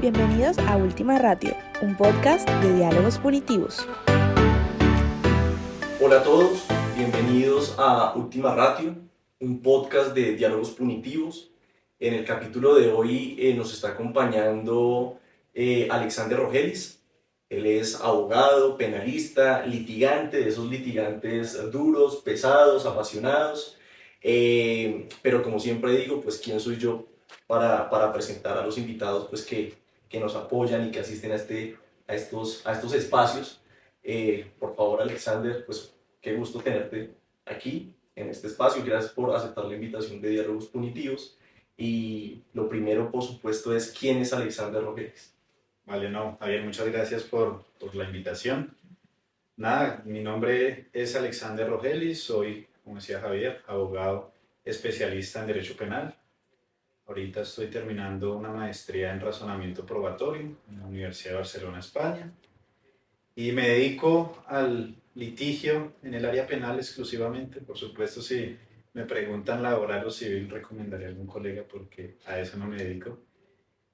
Bienvenidos a Última Ratio, un podcast de diálogos punitivos. Hola a todos, bienvenidos a Última Ratio, un podcast de diálogos punitivos. En el capítulo de hoy nos está acompañando Alexander Rogelis. Él es abogado, penalista, litigante, de esos litigantes duros, pesados, apasionados. Pero como siempre digo, pues ¿quién soy yo para presentar a los invitados pues, que nos apoyan y que asisten a estos espacios? Por favor, Alexander, pues qué gusto tenerte aquí en este espacio. Gracias por aceptar la invitación de Diálogos Punitivos. Y lo primero, por supuesto, es ¿quién es Alexander Rogelis? Vale, no, Javier, muchas gracias por la invitación. Nada, mi nombre es Alexander Rogelis, soy, como decía Javier, abogado especialista en Derecho Penal. Ahorita estoy terminando una maestría en razonamiento probatorio en la Universidad de Barcelona, España. Y me dedico al litigio en el área penal exclusivamente. Por supuesto, si me preguntan laboral o civil, recomendaría a algún colega porque a eso no me dedico.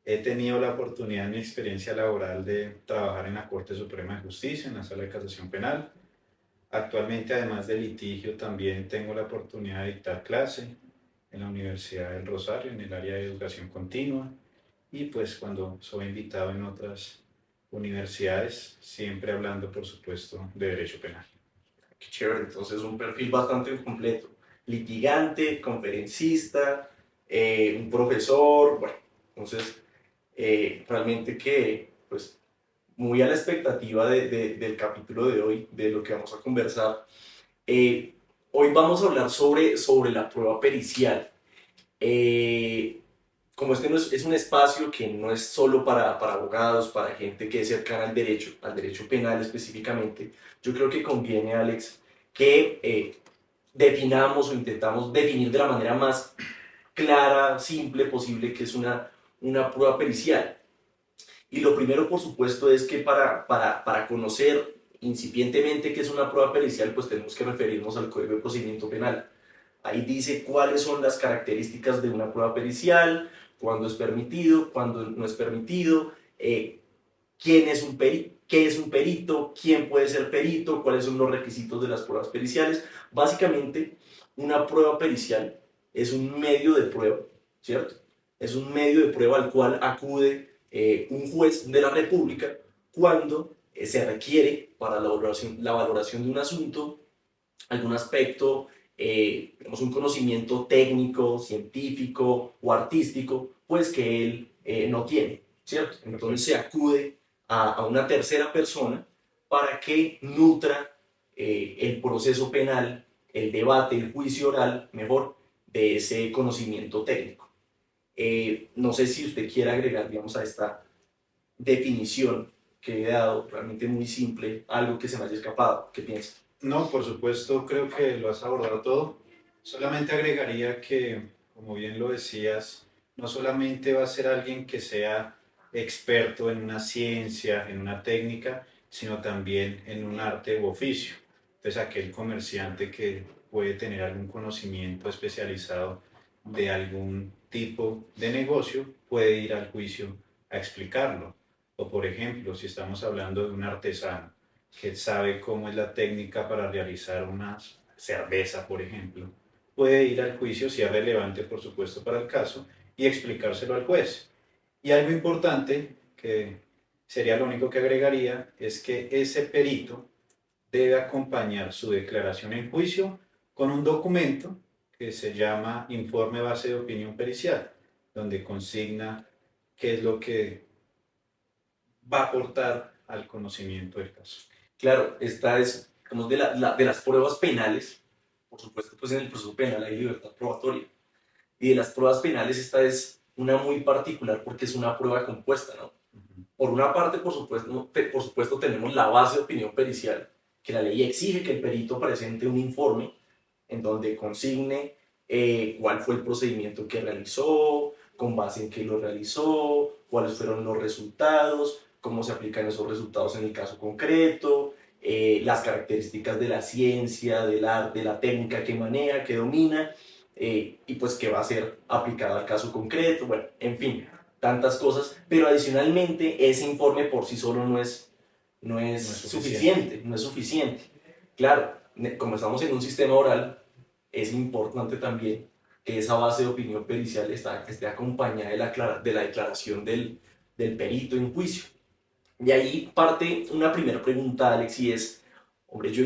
He tenido la oportunidad en mi experiencia laboral de trabajar en la Corte Suprema de Justicia, en la Sala de Casación Penal. Actualmente, además de litigio, también tengo la oportunidad de dictar clase en la Universidad del Rosario, en el área de educación continua. Y pues cuando soy invitado en otras universidades, siempre hablando, por supuesto, de derecho penal. Qué chévere, entonces un perfil bastante completo. Litigante, conferencista, un profesor, bueno, entonces realmente que, pues, muy a la expectativa del capítulo de hoy, de lo que vamos a conversar. Hoy vamos a hablar sobre la prueba pericial. Eh, Como este no es un espacio que no es solo para abogados, para gente que es cercana al derecho penal específicamente, yo creo que conviene, Alex, que definamos o intentamos definir de la manera más clara, simple posible, que es una prueba pericial. Y lo primero, por supuesto, es que para conocer incipientemente qué es una prueba pericial, pues tenemos que referirnos al Código de Procedimiento Penal. Ahí dice cuáles son las características de una prueba pericial, cuándo es permitido, cuándo no es permitido, quién es un perito, qué es un perito, quién puede ser perito, cuáles son los requisitos de las pruebas periciales. Básicamente, una prueba pericial es un medio de prueba, ¿cierto? Es un medio de prueba al cual acude un juez de la República cuando se requiere para la valoración de un asunto algún aspecto, digamos, un conocimiento técnico, científico o artístico, pues que él no tiene, ¿cierto? Entonces se acude a una tercera persona para que nutra el proceso penal, el debate, el juicio oral, mejor, de ese conocimiento técnico. No sé si usted quiere agregar, digamos, a esta definición que he dado, realmente muy simple, algo que se me haya escapado. ¿Qué piensa? No, por supuesto, creo que lo has abordado todo. Solamente agregaría que, como bien lo decías, no solamente va a ser alguien que sea experto en una ciencia, en una técnica, sino también en un arte u oficio. Entonces, aquel comerciante que puede tener algún conocimiento especializado de algún tipo de negocio puede ir al juicio a explicarlo. O, por ejemplo, si estamos hablando de un artesano que sabe cómo es la técnica para realizar una cerveza, por ejemplo, puede ir al juicio, si es relevante, por supuesto, para el caso, y explicárselo al juez. Y algo importante, que sería lo único que agregaría, es que ese perito debe acompañar su declaración en juicio con un documento que se llama Informe Base de Opinión Pericial, donde consigna qué es lo que va a aportar al conocimiento del caso. Claro, esta es, digamos, de las pruebas penales. Por supuesto, pues en el proceso penal hay libertad probatoria. Y de las pruebas penales, esta es una muy particular porque es una prueba compuesta, ¿no? Por una parte, por supuesto, tenemos la base de opinión pericial, que la ley exige que el perito presente un informe en donde consigne cuál fue el procedimiento que realizó, con base en qué lo realizó, cuáles fueron los resultados, cómo se aplican esos resultados en el caso concreto, las características de la ciencia, del arte, de la técnica que maneja, que domina, y pues que va a ser aplicada al caso concreto, bueno, en fin. tantas cosas, pero adicionalmente ese informe por sí solo no es suficiente, no es suficiente. Claro, como estamos en un sistema oral, es importante también que esa base de opinión pericial esté acompañada de la declaración del perito en juicio. Y ahí parte una primera pregunta, Alex, y es, hombre, yo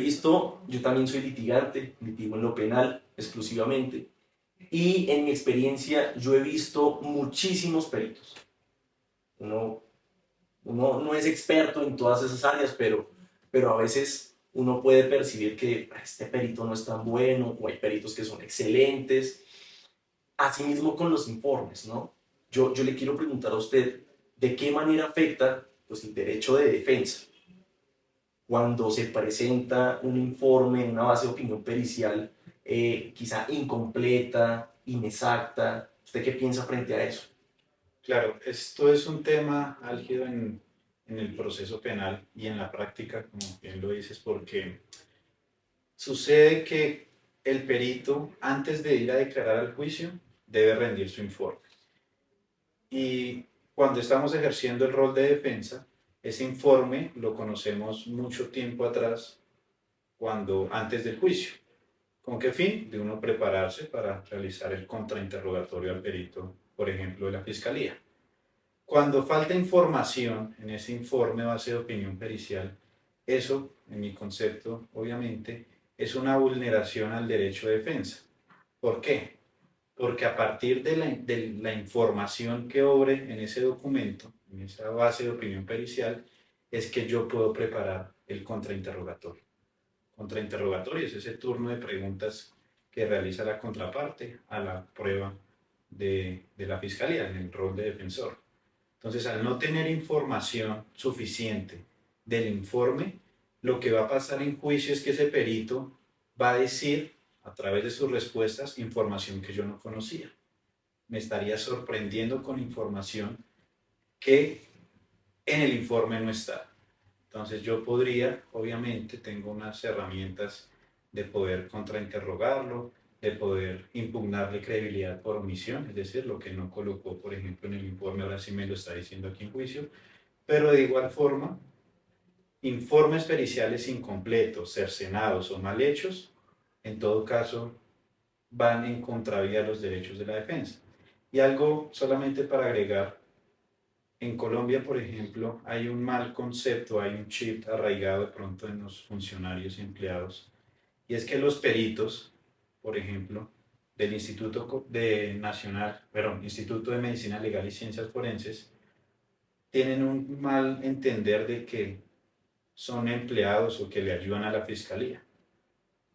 también soy litigante, litigo en lo penal exclusivamente, y en mi experiencia yo he visto muchísimos peritos. Uno, uno no es experto en todas esas áreas, pero a veces uno puede percibir que este perito no es tan bueno, o hay peritos que son excelentes. Asimismo con los informes, ¿no? Yo le quiero preguntar a usted, ¿de qué manera afecta pues, el derecho de defensa cuando se presenta un informe, una base de opinión pericial, quizá incompleta, inexacta? ¿Usted qué piensa frente a eso? Claro, esto es un tema álgido en el proceso penal y en la práctica, como bien lo dices, porque sucede que el perito, antes de ir a declarar al juicio, debe rendir su informe. Y cuando estamos ejerciendo el rol de defensa, ese informe lo conocemos mucho tiempo atrás, antes del juicio. ¿Con qué fin? De uno prepararse para realizar el contrainterrogatorio al perito, por ejemplo, de la fiscalía. Cuando falta información en ese informe base de opinión pericial, eso, en mi concepto, obviamente, es una vulneración al derecho de defensa. ¿Por qué? Porque a partir de la información que obre en ese documento, en esa base de opinión pericial, es que yo puedo preparar el contrainterrogatorio. Contrainterrogatorio es ese turno de preguntas que realiza la contraparte a la prueba de la fiscalía en el rol de defensor. Entonces, al no tener información suficiente del informe, lo que va a pasar en juicio es que ese perito va a decir, a través de sus respuestas, información que yo no conocía. Me estaría sorprendiendo con información que en el informe no está. Entonces yo podría, obviamente, tengo unas herramientas de poder contrainterrogarlo, de poder impugnarle credibilidad por omisión, es decir, lo que no colocó, por ejemplo, en el informe, ahora sí me lo está diciendo aquí en juicio, pero de igual forma, informes periciales incompletos, cercenados o mal hechos, en todo caso, van en contravía de los derechos de la defensa. Y algo solamente para agregar, en Colombia, por ejemplo, hay un mal concepto, hay un chip arraigado de pronto en los funcionarios y empleados, y es que los peritos, por ejemplo, del Instituto de Medicina Legal y Ciencias Forenses, tienen un mal entender de que son empleados o que le ayudan a la fiscalía.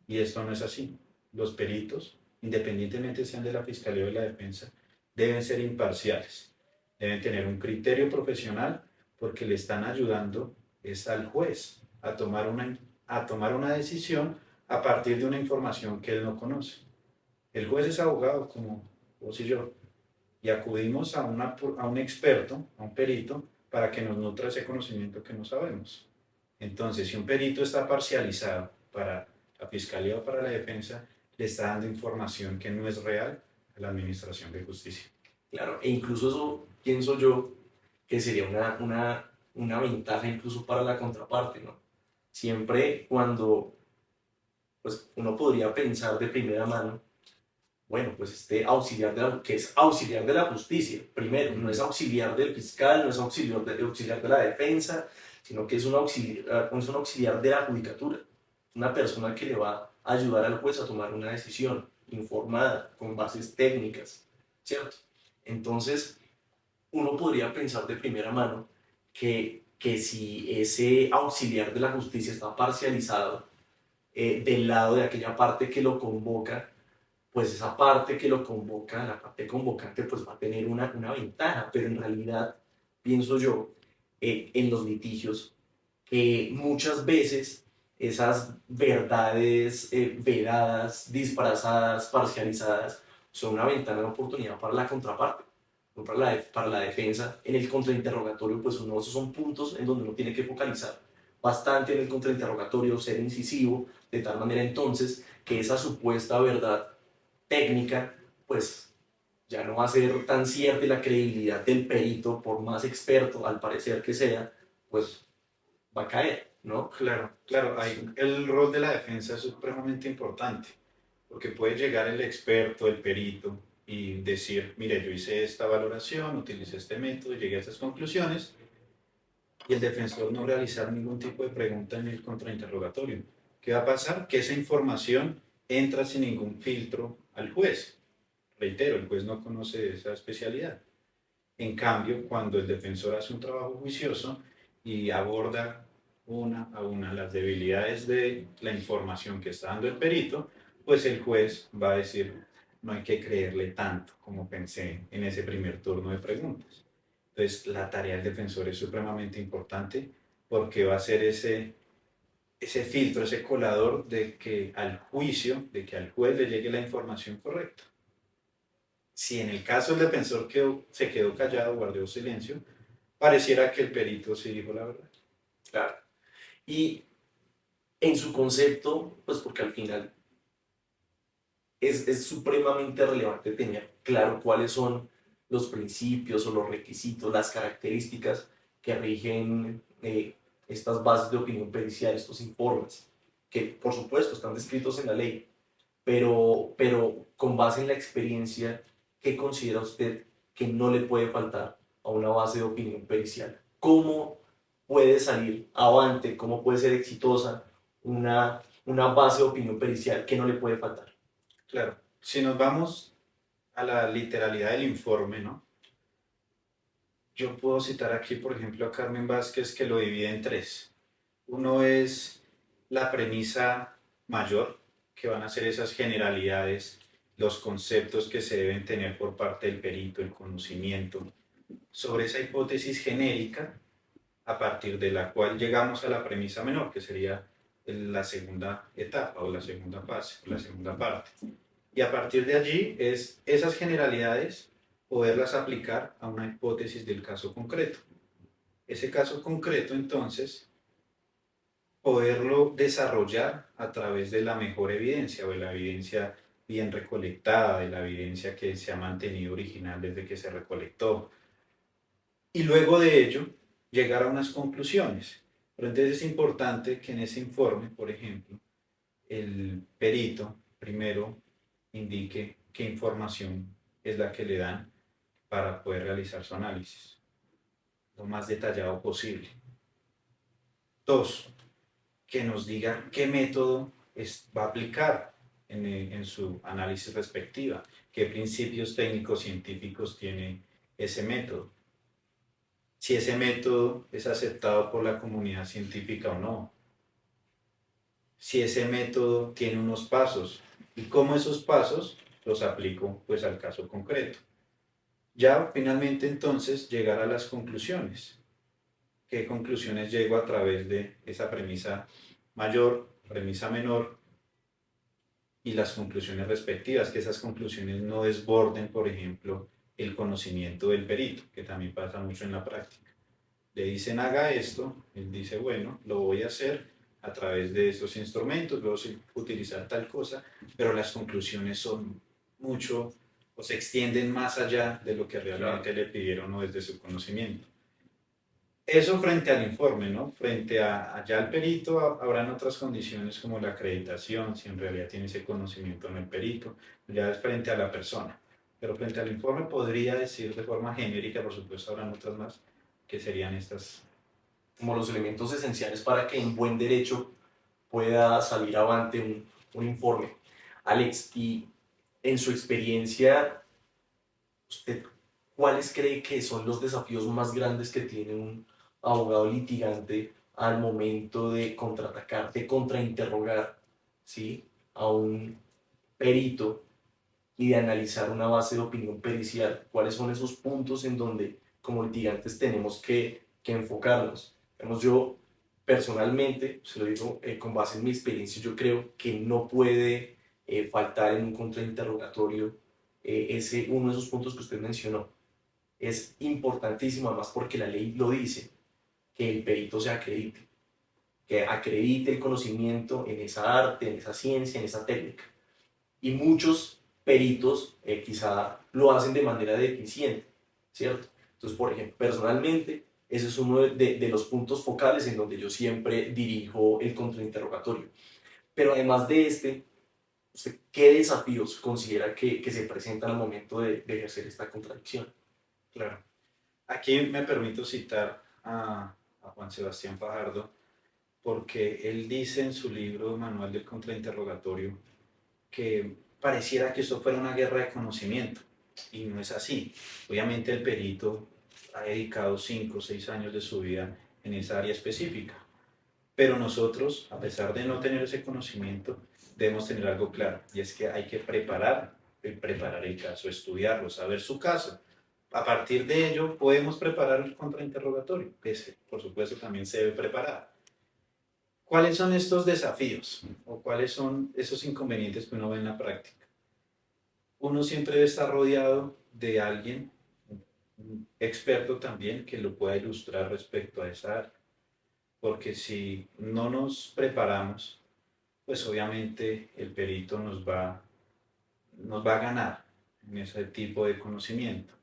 Y esto no es así. Los peritos, independientemente sean de la fiscalía o de la defensa, deben ser imparciales. Deben tener un criterio profesional porque le están ayudando es al juez a tomar una decisión a partir de una información que él no conoce. El juez es abogado como vos y yo y acudimos a un experto, a un perito, para que nos nutra ese conocimiento que no sabemos. Entonces, si un perito está parcializado para la fiscalía o para la defensa, le está dando información que no es real a la administración de justicia. Claro, e incluso eso pienso yo que sería una ventaja incluso para la contraparte, ¿no? Siempre cuando pues, uno podría pensar de primera mano, bueno, pues este que es auxiliar de la justicia, primero, no es auxiliar del fiscal, no es auxiliar de la defensa, sino que es un auxiliar de la judicatura, una persona que le va a ayudar al juez a tomar una decisión informada, con bases técnicas, ¿cierto? Entonces, uno podría pensar de primera mano que si ese auxiliar de la justicia está parcializado del lado de aquella parte que lo convoca, pues esa parte que lo convoca, la parte convocante, pues va a tener una ventaja, pero en realidad pienso yo en los litigios que muchas veces esas verdades vedadas, disfrazadas, parcializadas, son una ventana de oportunidad para la contraparte, no para la defensa. En el contrainterrogatorio, pues esos son puntos en donde uno tiene que focalizar bastante en el contrainterrogatorio, ser incisivo, de tal manera entonces que esa supuesta verdad técnica, pues ya no va a ser tan cierta la credibilidad del perito, por más experto al parecer que sea, pues va a caer, ¿no? Claro, claro, ahí el rol de la defensa es supremamente importante, porque puede llegar el experto, el perito, y decir, mire, yo hice esta valoración, utilicé este método, llegué a estas conclusiones, y el defensor no realizar ningún tipo de pregunta en el contrainterrogatorio. ¿Qué va a pasar? Que esa información entra sin ningún filtro al juez. Reitero, el juez no conoce esa especialidad. En cambio, cuando el defensor hace un trabajo juicioso y aborda una a una las debilidades de la información que está dando el perito, pues el juez va a decir, no hay que creerle tanto como pensé en ese primer turno de preguntas. Entonces, la tarea del defensor es supremamente importante porque va a ser ese filtro, ese colador de que al juicio, de que al juez le llegue la información correcta. Si en el caso el defensor se quedó callado, guardó silencio, pareciera que el perito sí dijo la verdad. Claro. Y en su concepto, pues porque al final es supremamente relevante tener claro cuáles son los principios o los requisitos, las características que rigen estas bases de opinión pericial, estos informes, que por supuesto están descritos en la ley, pero con base en la experiencia, ¿qué considera usted que no le puede faltar a una base de opinión pericial? ¿Cómo puede salir avante, cómo puede ser exitosa una base de opinión pericial que no le puede faltar? Claro, si nos vamos a la literalidad del informe, ¿no? Yo puedo citar aquí, por ejemplo, a Carmen Vázquez que lo divide en tres. Uno es la premisa mayor, que van a ser esas generalidades, los conceptos que se deben tener por parte del perito, el conocimiento, sobre esa hipótesis genérica, a partir de la cual llegamos a la premisa menor, que sería la segunda etapa o la segunda fase, o la segunda parte. Y a partir de allí es esas generalidades poderlas aplicar a una hipótesis del caso concreto. Ese caso concreto, entonces, poderlo desarrollar a través de la mejor evidencia o de la evidencia bien recolectada, de la evidencia que se ha mantenido original desde que se recolectó. Y luego de ello, llegar a unas conclusiones. Pero entonces es importante que en ese informe, por ejemplo, el perito primero indique qué información es la que le dan para poder realizar su análisis lo más detallado posible. Dos, que nos diga qué método va a aplicar en su análisis respectiva, qué principios técnicos científicos tiene ese método, si ese método es aceptado por la comunidad científica o no, si ese método tiene unos pasos y cómo esos pasos los aplico pues al caso concreto. Ya finalmente entonces llegar a las conclusiones. ¿Qué conclusiones llego a través de esa premisa mayor, premisa menor y las conclusiones respectivas? Que esas conclusiones no desborden, por ejemplo, el conocimiento del perito, que también pasa mucho en la práctica. Le dicen haga esto, él dice bueno, lo voy a hacer a través de estos instrumentos, luego utilizar tal cosa, pero las conclusiones son mucho o se extienden más allá de lo que realmente le pidieron o desde su conocimiento. Eso frente al informe, ¿no? Frente a allá al perito habrán otras condiciones como la acreditación, si en realidad tiene ese conocimiento en el perito, ya es frente a la persona. Pero frente al informe podría decir de forma genérica, por supuesto habrán otras más, que serían estas. Como los elementos esenciales para que en buen derecho pueda salir avante un informe. Alex, y en su experiencia, ¿usted cuáles cree que son los desafíos más grandes que tiene un abogado litigante al momento de contraatacar, de contrainterrogar, ¿sí?, a un perito y de analizar una base de opinión pericial? ¿Cuáles son esos puntos en donde como litigantes tenemos que enfocarnos? Yo personalmente, se lo digo con base en mi experiencia, yo creo que no puede faltar en un contrainterrogatorio uno de esos puntos que usted mencionó. Es importantísimo, además porque la ley lo dice, que el perito se acredite, que acredite el conocimiento en esa arte, en esa ciencia, en esa técnica. Y muchos peritos quizá lo hacen de manera deficiente, ¿cierto? Entonces, por ejemplo, personalmente, ese es uno de los puntos focales en donde yo siempre dirijo el contrainterrogatorio. Pero además de este, ¿usted qué desafíos considera que se presentan al momento de ejercer esta contradicción? Claro. Aquí me permito citar a Juan Sebastián Fajardo, porque él dice en su libro Manual del Contrainterrogatorio que pareciera que esto fuera una guerra de conocimiento, y no es así. Obviamente el perito ha dedicado 5 o 6 años de su vida en esa área específica, pero nosotros, a pesar de no tener ese conocimiento, debemos tener algo claro, y es que hay que preparar el caso, estudiarlo, saber su caso. A partir de ello podemos preparar el contrainterrogatorio, que por supuesto también se debe preparar. ¿Cuáles son estos desafíos o cuáles son esos inconvenientes que uno ve en la práctica? Uno siempre debe estar rodeado de alguien, un experto también, que lo pueda ilustrar respecto a esa área. Porque si no nos preparamos, pues obviamente el perito nos va a ganar en ese tipo de conocimiento.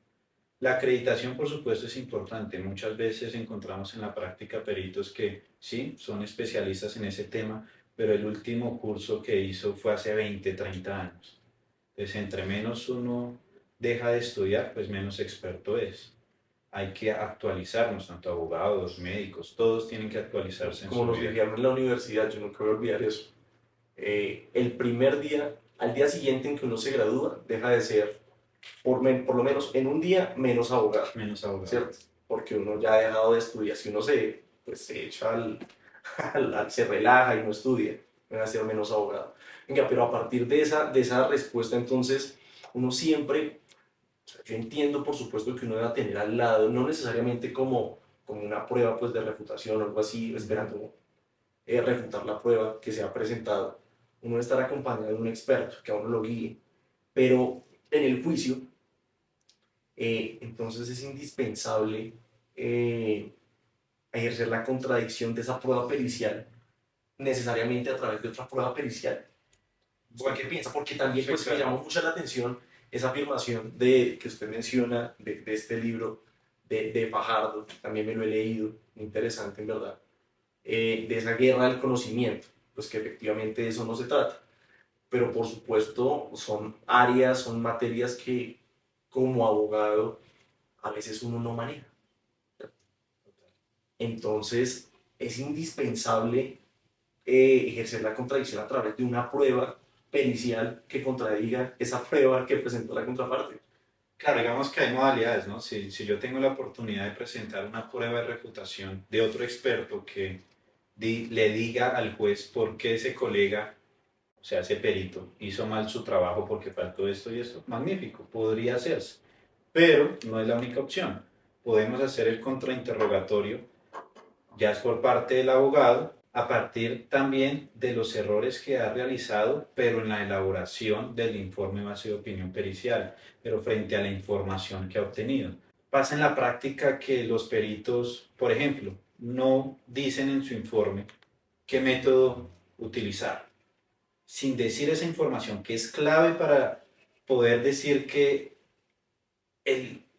La acreditación, por supuesto, es importante. Muchas veces encontramos en la práctica peritos que sí, son especialistas en ese tema, pero el último curso que hizo fue hace 20, 30 años. Entonces, entre menos uno deja de estudiar, pues menos experto es. Hay que actualizarnos, tanto abogados, médicos, todos tienen que actualizarse en Como su nos vida. dijeron en la universidad, yo nunca voy a olvidar eso. El primer día, al día siguiente en que uno se gradúa, deja de ser, por lo menos en un día, menos abogado, Menos abogado. ¿cierto? Porque uno ya ha dejado de estudiar. Si uno pues, se echa se relaja y no estudia, va a ser menos abogado. Venga, pero a partir de esa respuesta, entonces, uno siempre, o sea, yo entiendo, por supuesto, que uno debe tener al lado, no necesariamente como una prueba pues, de refutación o algo así, esperando refutar la prueba que se ha presentado, uno debe estar acompañado de un experto que a uno lo guíe, pero en el juicio, entonces es indispensable eh, ejercer la contradicción de esa prueba pericial necesariamente a través de otra prueba pericial. ¿Usted qué piensa? Porque también pues, me llamó mucho la atención esa afirmación que usted menciona de este libro de Fajardo, también me lo he leído, muy interesante en verdad, de esa guerra del conocimiento, pues que efectivamente de eso no se trata. Pero por supuesto son áreas, son materias que como abogado a veces uno no maneja. Entonces es indispensable ejercer la contradicción a través de una prueba pericial que contradiga esa prueba que presentó la contraparte. Claro, digamos que hay modalidades, ¿no? Si yo tengo la oportunidad de presentar una prueba de refutación de otro experto que le diga al juez por qué ese colega, o sea, ese perito, hizo mal su trabajo porque faltó esto y esto, magnífico, podría hacerse. Pero no es la única opción. Podemos hacer el contrainterrogatorio, ya es por parte del abogado, a partir también de los errores que ha realizado, pero en la elaboración del informe base de opinión pericial, pero frente a la información que ha obtenido. Pasa en la práctica que los peritos, por ejemplo, no dicen en su informe qué método utilizar, sin decir esa información que es clave para poder decir que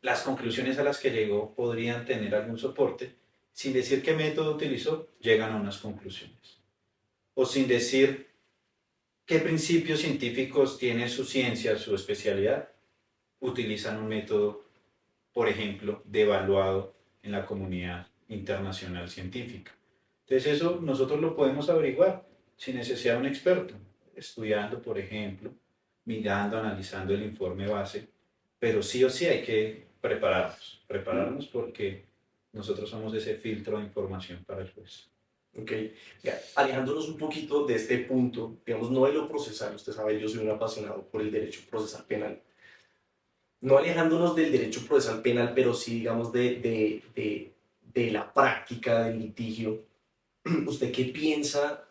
las conclusiones a las que llegó podrían tener algún soporte, sin decir qué método utilizó, llegan a unas conclusiones. O sin decir qué principios científicos tiene su ciencia, su especialidad, utilizan un método, por ejemplo, devaluado en la comunidad internacional científica. Entonces eso nosotros lo podemos averiguar sin necesidad de un experto, estudiando, por ejemplo, mirando, analizando el informe base, pero sí o sí hay que prepararnos porque nosotros somos ese filtro de información para el juez. Ok, ya, alejándonos un poquito de este punto, digamos, no de lo procesal, usted sabe, yo soy un apasionado por el derecho procesal penal, no alejándonos del derecho procesal penal, pero sí, digamos, de la práctica del litigio, ¿usted qué piensa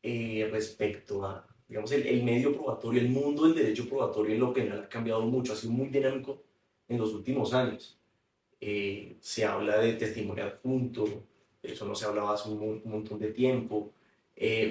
respecto a, digamos, el medio probatorio, el mundo del derecho probatorio en lo penal ha cambiado mucho, ha sido muy dinámico en los últimos años? Se habla de testimonio adjunto, eso no se hablaba hace un montón de tiempo.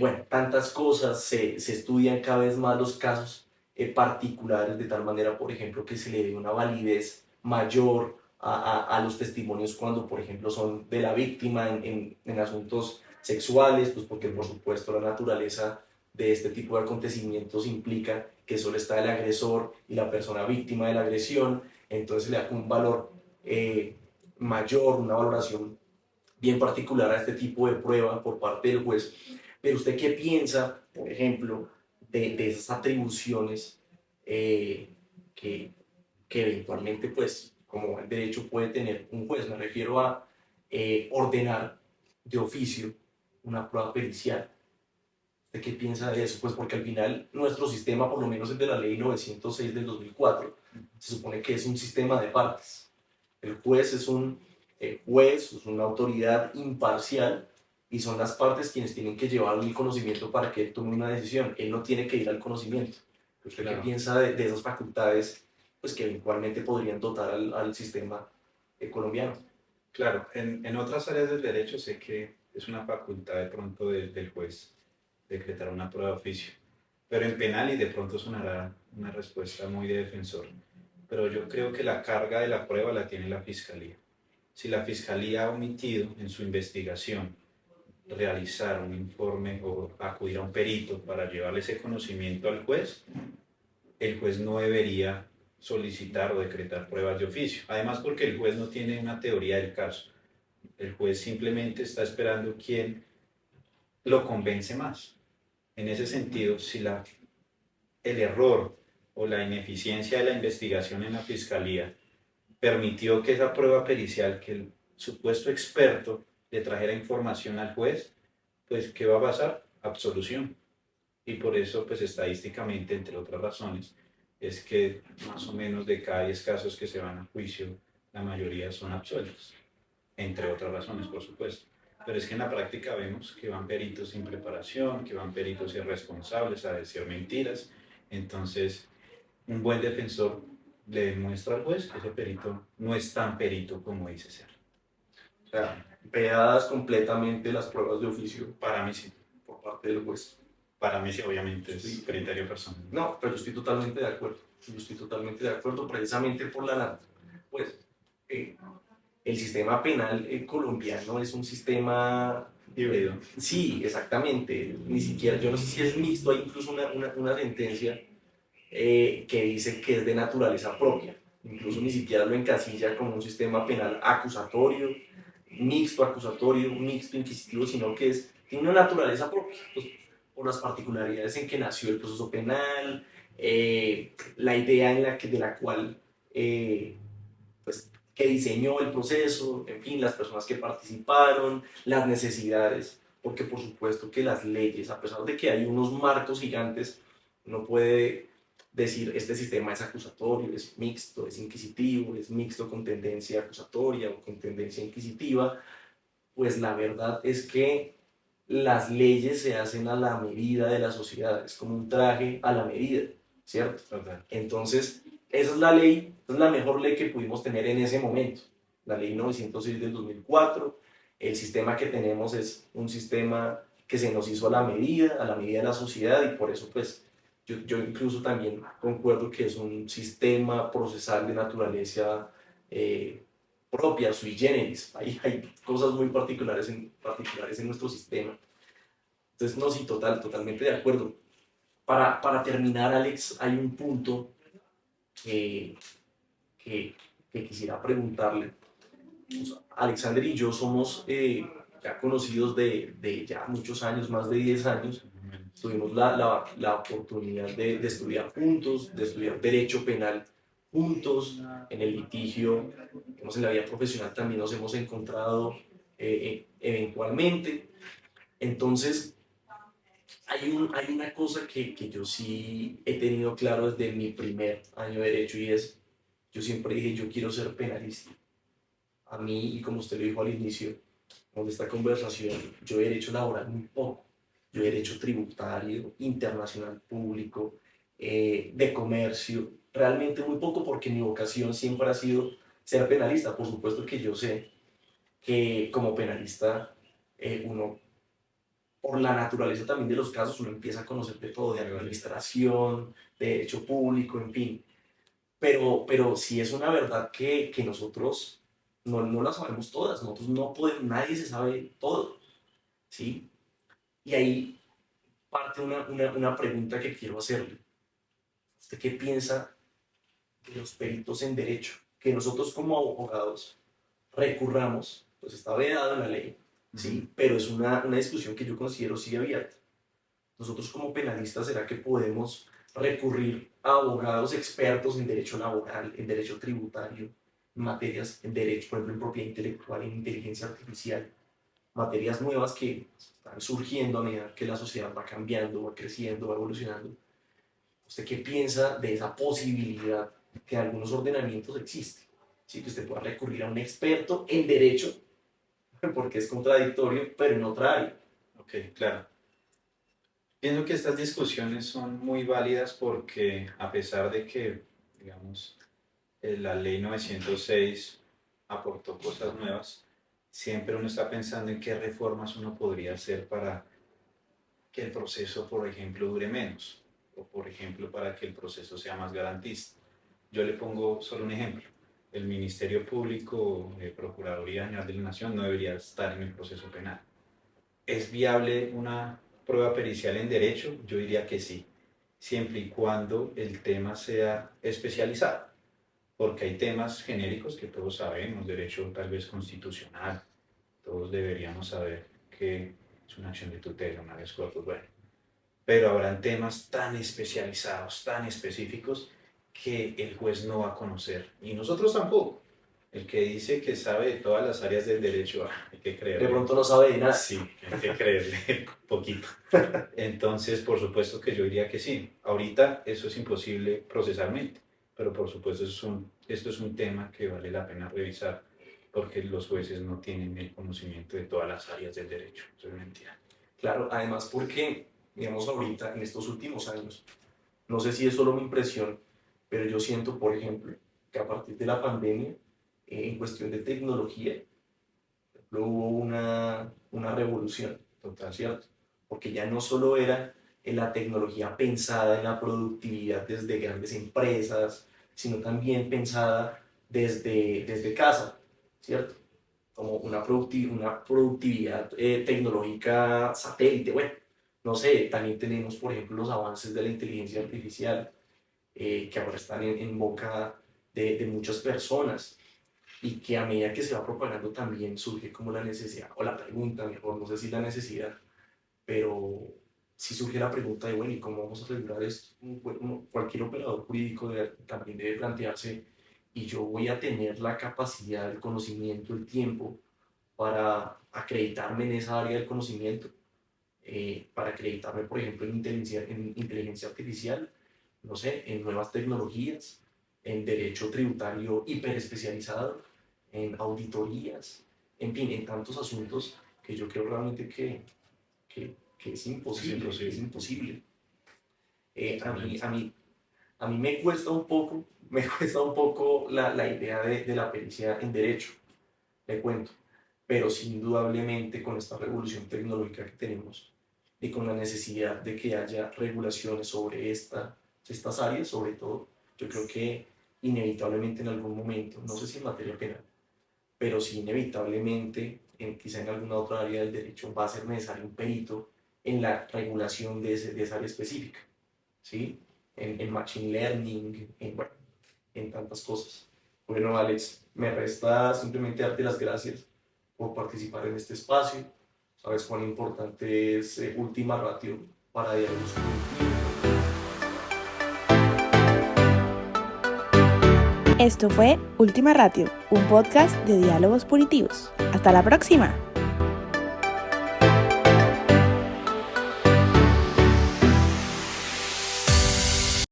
Bueno, tantas cosas, se estudian cada vez más los casos particulares, de tal manera, por ejemplo, que se le dé una validez mayor a los testimonios cuando, por ejemplo, son de la víctima en asuntos sexuales, pues porque por supuesto la naturaleza de este tipo de acontecimientos implica que solo está el agresor y la persona víctima de la agresión, entonces le da un valor mayor, una valoración bien particular a este tipo de prueba por parte del juez. Pero usted qué piensa, por ejemplo, de esas atribuciones eh, que, que eventualmente, pues, como el derecho puede tener un juez? Me refiero a ordenar de oficio una prueba pericial. ¿Usted qué piensa de eso? Pues porque al final nuestro sistema, por lo menos el de la ley 906 del 2004, se supone que es un sistema de partes. El juez es un juez, es una autoridad imparcial y son las partes quienes tienen que llevar el conocimiento para que él tome una decisión. Él no tiene que ir al conocimiento. ¿Usted qué piensa de esas facultades pues, que eventualmente podrían dotar al sistema colombiano? Claro, en otras áreas del derecho sé que es una facultad de pronto del juez decretar una prueba de oficio, pero en penal y de pronto sonará una respuesta muy de defensor, pero yo creo que la carga de la prueba la tiene la fiscalía. Si la fiscalía ha omitido en su investigación realizar un informe o acudir a un perito para llevarle ese conocimiento al juez, el juez no debería solicitar o decretar pruebas de oficio. Además, porque el juez no tiene una teoría del caso. El juez simplemente está esperando quién lo convence más. En ese sentido, si el error o la ineficiencia de la investigación en la fiscalía permitió que esa prueba pericial, que el supuesto experto le trajera información al juez, pues ¿qué va a pasar? Absolución. Y por eso, pues estadísticamente, entre otras razones, es que más o menos de cada 10 casos que se van a juicio, la mayoría son absueltos, entre otras razones, por supuesto. Pero es que en la práctica vemos que van peritos sin preparación, que van peritos irresponsables a decir mentiras. Entonces, un buen defensor le demuestra al juez que ese perito no es tan perito como dice ser. O sea, vedadas completamente las pruebas de oficio Para mí sí. por parte del juez. Para mí sí, obviamente, es criterio personal. No, pero yo estoy totalmente de acuerdo. Yo estoy totalmente de acuerdo precisamente por pues, eh, el sistema penal colombiano es un sistema híbrido. Sí, exactamente. Ni siquiera, yo no sé si es mixto, hay incluso una sentencia que dice que es de naturaleza propia. Incluso ni siquiera lo encasilla como un sistema penal acusatorio, mixto inquisitivo, sino que tiene una naturaleza propia, pues, por las particularidades en que nació el proceso penal, la idea de la cual pues, que diseñó el proceso, en fin, las personas que participaron, las necesidades, porque por supuesto que las leyes, a pesar de que hay unos marcos gigantes, no puede decir este sistema es acusatorio, es mixto, es inquisitivo, es mixto con tendencia acusatoria o con tendencia inquisitiva, pues la verdad es que las leyes se hacen a la medida de la sociedad, es como un traje a la medida, ¿cierto? Entonces, esa es la ley, es la mejor ley que pudimos tener en ese momento, la ley 906 del 2004. El sistema que tenemos es un sistema que se nos hizo a la medida de la sociedad, y por eso pues yo incluso también concuerdo que es un sistema procesal de naturaleza propia, sui generis. Hay cosas muy particulares en nuestro sistema. Entonces, no, sí, totalmente de acuerdo. Para terminar, Alex, hay un punto que, que, que quisiera preguntarle. Pues, Alexander y yo somos ya conocidos de ya muchos años, más de 10 años. Tuvimos la oportunidad de estudiar juntos, de estudiar Derecho Penal juntos, en el litigio, en la vida profesional también nos hemos encontrado eventualmente. Entonces, hay una cosa que yo sí he tenido claro desde mi primer año de Derecho, y es, yo siempre dije, yo quiero ser penalista. A mí, y como usted lo dijo al inicio de esta conversación, yo he derecho laboral muy poco. Yo he derecho tributario, internacional público, de comercio, realmente muy poco, porque mi vocación siempre ha sido ser penalista. Por supuesto que yo sé que como penalista uno por la naturaleza también de los casos, uno empieza a conocer de todo, de administración, de derecho público, en fin. Pero sí es una verdad que nosotros no la sabemos todas, nosotros no podemos, nadie se sabe todo, ¿sí? Y ahí parte una pregunta que quiero hacerle. ¿Usted qué piensa de los peritos en derecho? Que nosotros como abogados recurramos, pues está vedado en la ley, ¿sí? Pero es una discusión que yo considero sí abierta. Nosotros como penalistas, ¿será que podemos recurrir a abogados expertos en derecho laboral, en derecho tributario, en materias, en derecho, por ejemplo, en propiedad intelectual, en inteligencia artificial, materias nuevas que están surgiendo a medida que la sociedad va cambiando, va creciendo, va evolucionando? ¿Usted qué piensa de esa posibilidad que en algunos ordenamientos existe? ¿Sí? Que usted pueda recurrir a un experto en derecho, porque es contradictorio, pero en otra área. Ok, claro. Pienso que estas discusiones son muy válidas porque a pesar de que, digamos, la ley 906 aportó cosas nuevas, siempre uno está pensando en qué reformas uno podría hacer para que el proceso, por ejemplo, dure menos, o por ejemplo, para que el proceso sea más garantista. Yo le pongo solo un ejemplo. El Ministerio Público, Procuraduría General de la Nación, no debería estar en el proceso penal. ¿Es viable una prueba pericial en derecho? Yo diría que sí, siempre y cuando el tema sea especializado, porque hay temas genéricos que todos sabemos, derecho tal vez constitucional, todos deberíamos saber que es una acción de tutela, una vez corpus, bueno, pero habrán temas tan especializados, tan específicos, que el juez no va a conocer, y nosotros tampoco. El que dice que sabe de todas las áreas del derecho, hay que creerle. De pronto no sabe de nada. Sí, hay que creerle poquito. Entonces, por supuesto que yo diría que sí. Ahorita eso es imposible procesalmente, pero por supuesto esto es un tema que vale la pena revisar, porque los jueces no tienen el conocimiento de todas las áreas del derecho. Eso es mentira. Claro, además porque, digamos, ahorita, en estos últimos años, no sé si es solo mi impresión, pero yo siento, por ejemplo, que a partir de la pandemia, en cuestión de tecnología, hubo una revolución, Total. ¿cierto? Porque ya no solo era en la tecnología pensada en la productividad desde grandes empresas, sino también pensada desde casa, ¿cierto? Como una productividad tecnológica satélite. Bueno, no sé, también tenemos, por ejemplo, los avances de la inteligencia artificial, que ahora están en boca de muchas personas, y que a medida que se va propagando también surge como la necesidad, o la pregunta mejor, no sé si la necesidad, pero sí surge la pregunta de, bueno, ¿y cómo vamos a regular esto? Bueno, cualquier operador jurídico también debe plantearse, ¿y yo voy a tener la capacidad, el conocimiento, el tiempo para acreditarme en esa área del conocimiento? Para acreditarme, por ejemplo, en inteligencia artificial, no sé, en nuevas tecnologías, en derecho tributario hiperespecializado, en auditorías, en fin, en tantos asuntos que yo creo realmente que es imposible, es imposible. A mí me cuesta un poco la idea de la pericia en derecho, le cuento, pero sí, indudablemente con esta revolución tecnológica que tenemos y con la necesidad de que haya regulaciones sobre estas áreas, sobre todo, yo creo que inevitablemente en algún momento, no sé si en materia penal, pero sí inevitablemente, quizá en alguna otra área del derecho, va a ser necesario un perito en la regulación de esa área específica, ¿sí? En machine learning, bueno, en tantas cosas. Bueno, Alex, me resta simplemente darte las gracias por participar en este espacio. Sabes cuán importante es Última Ratio para diálogos Esto fue Última Ratio, un podcast de diálogos punitivos. ¡Hasta la próxima!